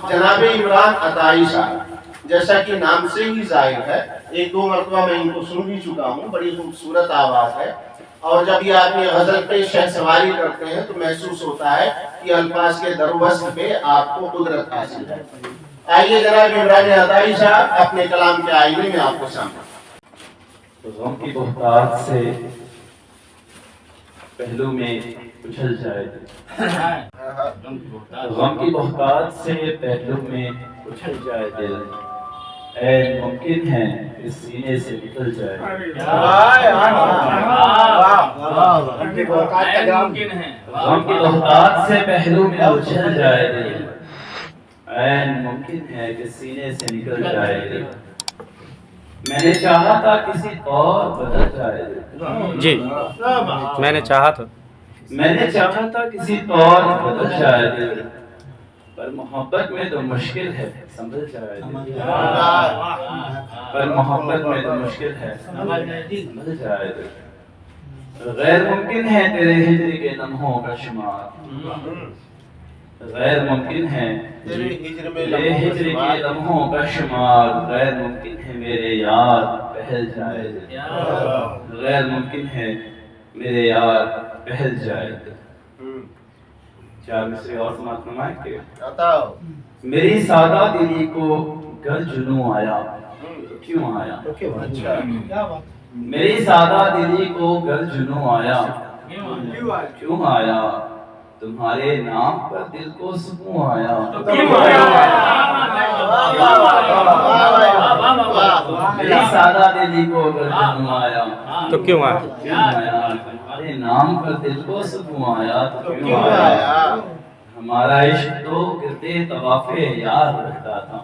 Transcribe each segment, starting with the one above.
جناب عمران عطائی صاحب، جیسا کہ نام سے ہی ظاہر ہے، ایک دو مرتبہ میں ان کو سن بھی چکا ہوں، بڑی خوبصورت آواز ہے، اور جب یہ آدمی غزل پہ شہ سواری کرتے ہیں تو محسوس ہوتا ہے کہ الفاظ کے دروزن پہ آپ کو قدرت حاصل ہے۔ آئیے جناب عمران عطائی صاحب اپنے کلام کے آئینے میں آپ کو سامنے۔ غم کی بہتات سے پہلو میں اچھل جائے دل، غم کی بہتات سے پہلو میں اچھل جائے دل، اے ممکن ہے اس سینے سے نکل جائے۔ غم کی بہتات سے پہلو میں اچھل جائے دل، اے ممکن ہے کہ سینے سے نکل جائے دل، میں نے چاہا تھا کسی اور بدل جائے دل۔ جی میں نے چاہا تھا کسی اور بدل جائے دل، پر محبت میں تو مشکل ہے سنبھل جائے دل، پر محبت میں تو مشکل ہے سنبھل جائے دل، غیر ممکن ہے تیرے ہجر کے لمحوں کا شمار، غیر ممکن ہے تیرے ہجر کے لمحوں کا شمار، غیر ممکن ہے میرے یار پہل جائے دل، غیر ممکن ہے میرے یار پہل جائے دل۔ چار مصرے اور سماعت فرمائیں کہ میری سادہ دلی کو گر جنوں آیا تو کیوں آیا، میری سادہ دلی کو گر جنوں آیا کیوں آیا، تمہارے نام پر دل کو سکون آیا تو کیوں آیا، میری سادہ دلی کو گر جنوں آیا تو کیوں آیا، تمہارے نام پر دل کو سکون آیا تو کیوں آیا، ہمارا عشق تو گردے طواف یار رہتا تھا،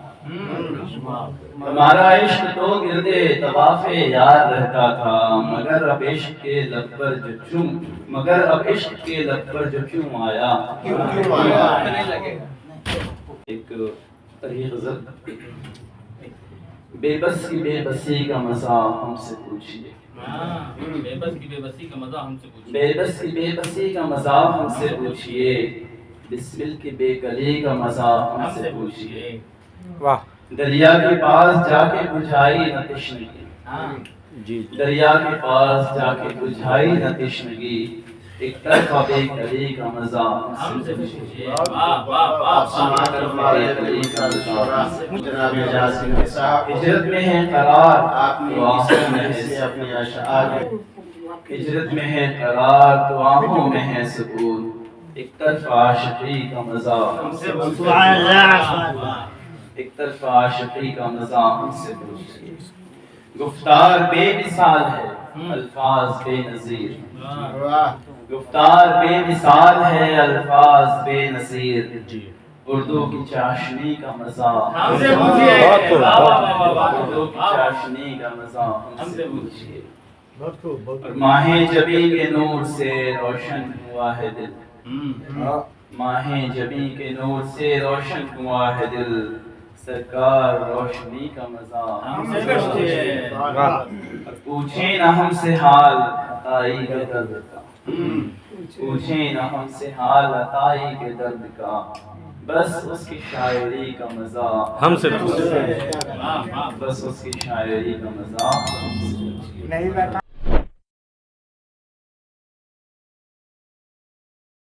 ہمارا عشق تو گردے طواف یار رہتا تھا، مگر اب عشق کے لب پر جو کیوں آیا، ایک طریق غزل، بے بس کی بے بسی کا مزہ ہم سے پوچھئے، بے بس کی بے بسی کا مزہ ہم سے پوچھئے، بسمل کی بے کلی کا مزہ ہم سے پوچھئے، دریا کے پاس جا کے بجھائی نہ تشنگی، دریا کے پاس جا کے بجھائی نہ تشنگی، ایک طرفہ بے کلی کا مزہ ہم سے پوچھئے، ہجرت میں ہے قرار تو آنکھوں میں ہے اپنی اشعار، ہجرت میں ہے قرار تو آنکھوں میں ہے سکون، ایک طرفہ عاشقی کا مزہ ہم سے پوچھئے، ایک طرفہ عاشقی کا مزہ ہم سے پوچھئے، گفتار بے مثال ہے الفاظ بے نظیر، گفتار بے مثال ہے الفاظ بے نظیر، اردو کی چاشنی کا مزہ ہم سے پوچھئے، اردو کی چاشنی کا مزہ ہم سے پوچھئے، اور ماہ جبیں کے نور سے روشن ہوا ہے دل، ماہ جبیں کے نور سے روشن ہوا ہے دل، سرکار روشنی کا مزہ ہم سے پوچھئے، اور پوچھیں نہ ہم سے حال عطائی کے درد کا، پوچھیں نہ ہم سے حال عطائی کے درد کا، بس اس کی شاعری کا مزہ ہم سے پوچھئے، بس اس کی شاعری کا مزہ ہم سے پوچھئے۔